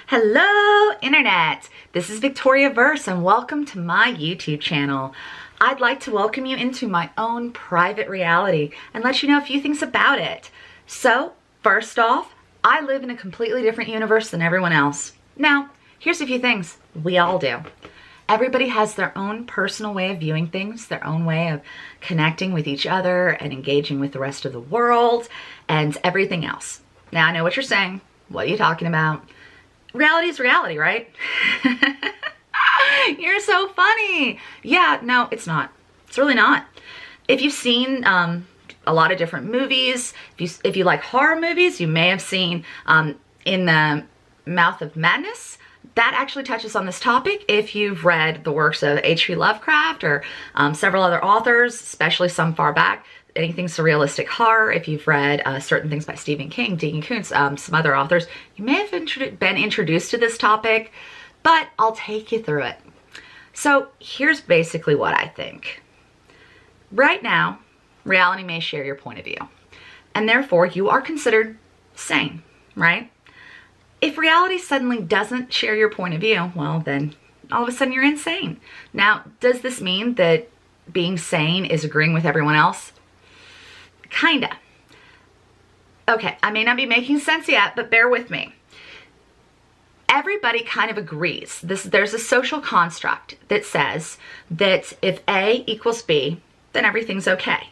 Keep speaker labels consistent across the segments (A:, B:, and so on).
A: Hello, Internet! This is Victoria Verse and welcome to my YouTube channel. I'd like to welcome you into my own private reality and let you know a few things about it. So, first off, I live in a completely different universe than everyone else. Now, here's a few things. We all do. Everybody has their own personal way of viewing things, their own way of connecting with each other and engaging with the rest of the world and everything else. Now, I know what you're saying. What are you talking about? Reality is reality, right? You're so funny. Yeah, no, it's not. It's really not. If you've seen a lot of different movies, if you like horror movies, you may have seen In the Mouth of Madness. That actually touches on this topic. If you've read the works of H.P. Lovecraft or several other authors, especially some far back, anything surrealistic horror, if you've read certain things by Stephen King, Dean Koontz, some other authors, you may have been introduced to this topic, but I'll take you through it. So here's basically what I think. Right now, reality may share your point of view, and therefore you are considered sane, right? If reality suddenly doesn't share your point of view, well then all of a sudden you're insane. Now, does this mean that being sane is agreeing with everyone else? Kinda. Okay, I may not be making sense yet, but bear with me. Everybody kind of agrees. There's a social construct that says that if A equals B, then everything's okay.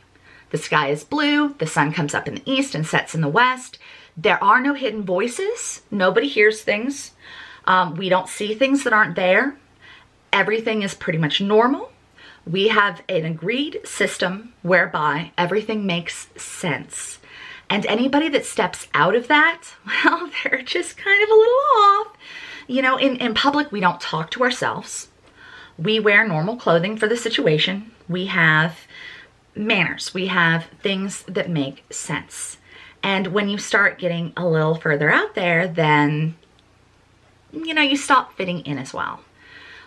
A: The sky is blue, the sun comes up in the east and sets in the west. There are no hidden voices. Nobody hears things. We don't see things that aren't there. Everything is pretty much normal. We have an agreed system whereby everything makes sense. And anybody that steps out of that, well, they're just kind of a little off. You know, in public, we don't talk to ourselves. We wear normal clothing for the situation. We have manners. We have things that make sense. And when you start getting a little further out there, then, you know, you stop fitting in as well.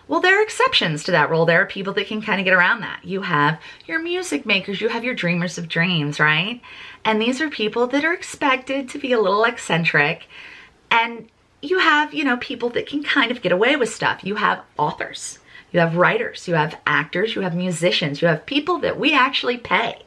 A: Well, there are exceptions to that rule. There are people that can kind of get around that. You have your music makers, you have your dreamers of dreams, right? And these are people that are expected to be a little eccentric. And you have, you know, people that can kind of get away with stuff. You have authors, you have writers, you have actors, you have musicians, you have people that we actually pay,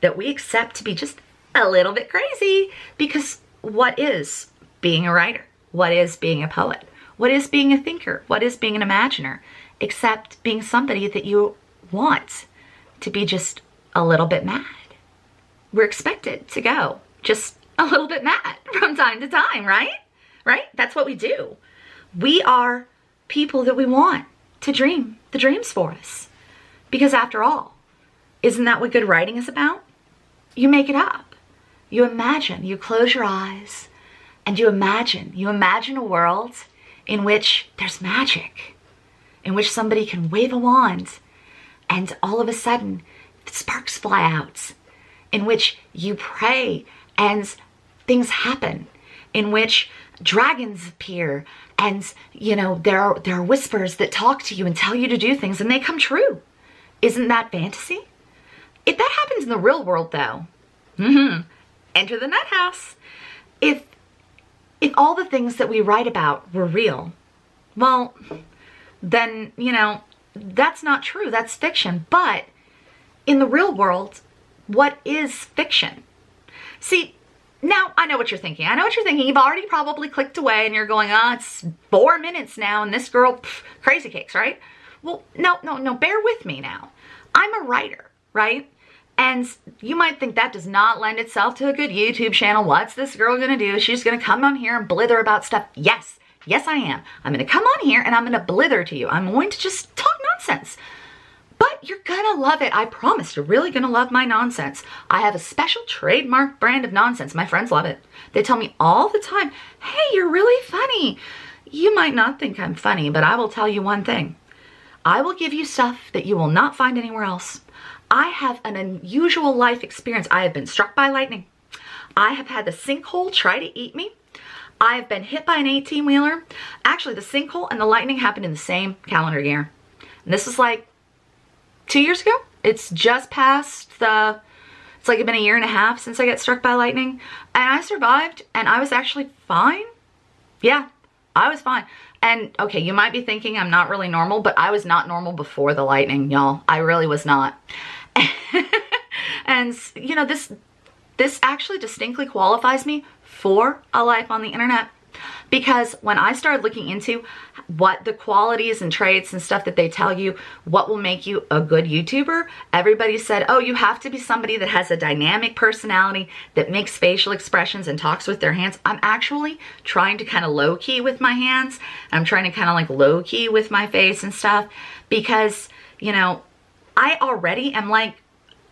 A: that we accept to be just a little bit crazy. Because what is being a writer? What is being a poet? What is being a thinker? What is being an imaginer? Except being somebody that you want to be just a little bit mad. We're expected to go just a little bit mad from time to time, right? Right? That's what we do. We are people that we want to dream the dreams for us. Because after all, isn't that what good writing is about? You make it up. You imagine, you close your eyes, and you imagine a world in which there's magic, in which somebody can wave a wand and all of a sudden sparks fly out, in which you pray and things happen, in which dragons appear and, you know, there are whispers that talk to you and tell you to do things and they come true. Isn't that fantasy? If that happens in the real world though, enter the nut house. If all the things that we write about were real, well, then, you know, that's not true. That's fiction. But in the real world, what is fiction? See, now I know what you're thinking. I know what you're thinking. You've already probably clicked away and you're going, it's 4 minutes now and this girl, crazy cakes, right? Well, no, bear with me now. I'm a writer, right? And you might think that does not lend itself to a good YouTube channel. What's this girl gonna do? She's gonna come on here and blither about stuff. Yes, I am. I'm gonna come on here and I'm gonna blither to you. I'm going to just talk nonsense. But you're gonna love it. I promise. You're really gonna love my nonsense. I have a special trademark brand of nonsense. My friends love it. They tell me all the time, hey, you're really funny. You might not think I'm funny, but I will tell you one thing. I will give you stuff that you will not find anywhere else. I have an unusual life experience. I have been struck by lightning. I have had the sinkhole try to eat me. I have been hit by an 18-wheeler. Actually, the sinkhole and the lightning happened in the same calendar year. And this was like 2 years ago. It's just past it's like been a year and a half since I got struck by lightning. And I survived and I was actually fine. Yeah, I was fine. And okay, you might be thinking I'm not really normal, but I was not normal before the lightning, y'all. I really was not. And you know, this actually distinctly qualifies me for a life on the internet, because when I started looking into what the qualities and traits and stuff that they tell you, what will make you a good YouTuber, everybody said, oh, you have to be somebody that has a dynamic personality, that makes facial expressions and talks with their hands. I'm actually trying to kind of low-key with my hands. I'm trying to kind of like low-key with my face and stuff, because, you know, I already am like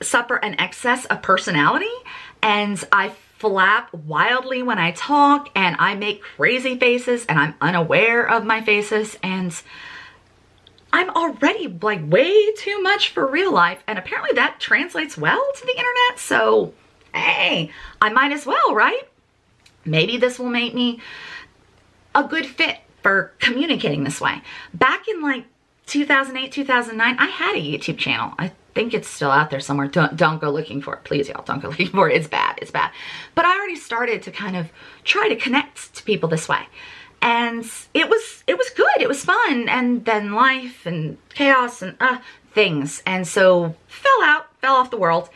A: suffer an excess of personality, and I flap wildly when I talk, and I make crazy faces, and I'm unaware of my faces, and I'm already like way too much for real life, and apparently that translates well to the internet, so hey, I might as well, right? Maybe this will make me a good fit for communicating this way. Back in like 2008, 2009, I had a YouTube channel. I think it's still out there somewhere. Don't go looking for it. Please, y'all, don't go looking for it. It's bad. It's bad. But I already started to kind of try to connect to people this way. And it was good. It was fun. And then life and chaos and things. And so fell off the world.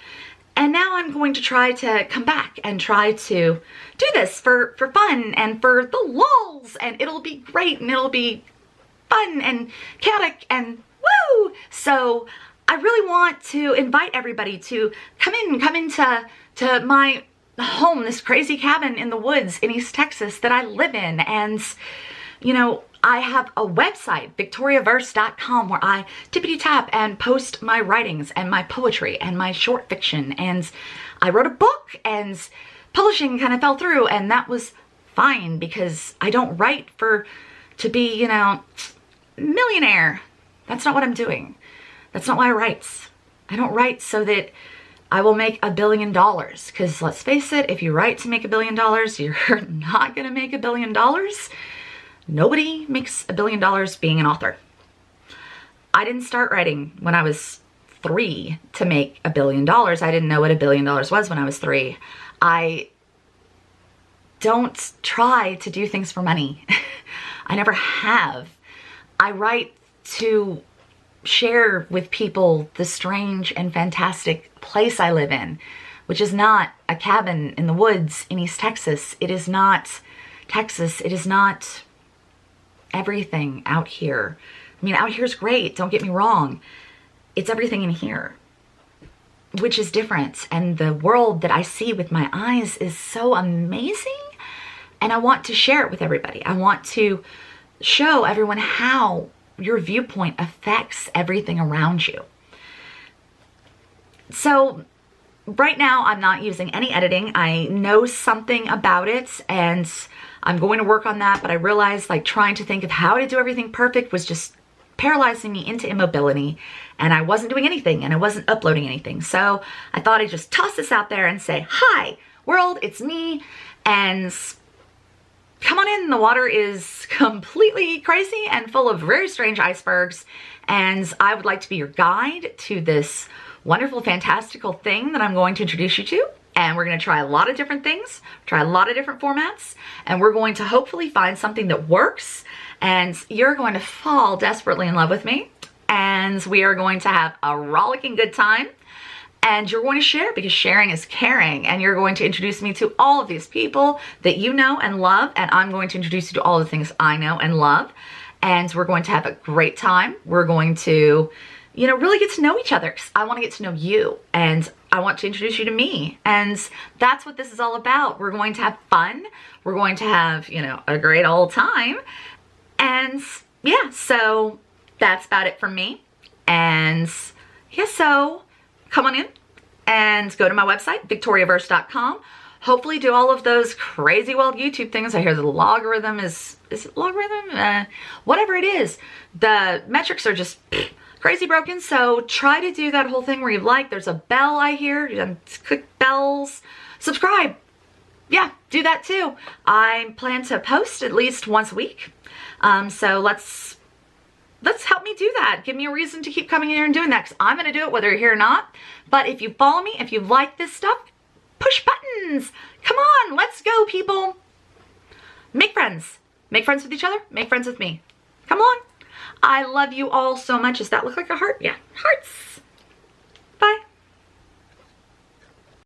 A: And now I'm going to try to come back and try to do this for fun and for the lulz. And it'll be great, and it'll be fun and chaotic and woo! So I really want to invite everybody to come into my home, this crazy cabin in the woods in East Texas that I live in. And, you know, I have a website, victoriaverse.com, where I tippity tap and post my writings and my poetry and my short fiction. And I wrote a book, and publishing kind of fell through, and that was fine, because I don't write to be, you know, millionaire. That's not what I'm doing. That's not why I write. I don't write so that I will make $1 billion, because let's face it, if you write to make $1 billion, you're not gonna make $1 billion. Nobody makes $1 billion being an author. I didn't start writing when I was 3 to make $1 billion. I didn't know what $1 billion was when I was 3. I don't try to do things for money. I never have. I write to share with people the strange and fantastic place I live in, which is not a cabin in the woods in East Texas. It is not Texas. It is not everything out here. I mean, out here is great, don't get me wrong. It's everything in here, which is different. And the world that I see with my eyes is so amazing. And I want to share it with everybody. I want to show everyone how your viewpoint affects everything around you. So right now I'm not using any editing. I know something about it, and I'm going to work on that, but I realized like trying to think of how to do everything perfect was just paralyzing me into immobility, and I wasn't doing anything, and I wasn't uploading anything. So I thought I'd just toss this out there and say, hi world, it's me, and come on in. The water is completely crazy and full of very strange icebergs, and I would like to be your guide to this wonderful, fantastical thing that I'm going to introduce you to. And we're going to try a lot of different things, try a lot of different formats, and we're going to hopefully find something that works, and you're going to fall desperately in love with me, and we are going to have a rollicking good time. And you're going to share, because sharing is caring, and you're going to introduce me to all of these people that you know and love, and I'm going to introduce you to all the things I know and love, and we're going to have a great time. We're going to, you know, really get to know each other, 'cause I want to get to know you, and I want to introduce you to me, and that's what this is all about. We're going to have fun. We're going to have, you know, a great old time, and yeah, so that's about it from me, and yeah, so come on in and go to my website, victoriaverse.com. Hopefully do all of those crazy wild YouTube things. I hear the logarithm is it logarithm? Whatever it is. The metrics are just crazy broken. So try to do that whole thing where you like. There's a bell I hear. Click bells. Subscribe. Yeah, do that too. I plan to post at least once a week. So let's help me do that. Give me a reason to keep coming in here and doing that, because I'm going to do it whether you're here or not. But if you follow me, if you like this stuff, push buttons. Come on, let's go, people. Make friends. Make friends with each other. Make friends with me. Come along. I love you all so much. Does that look like a heart? Yeah, hearts.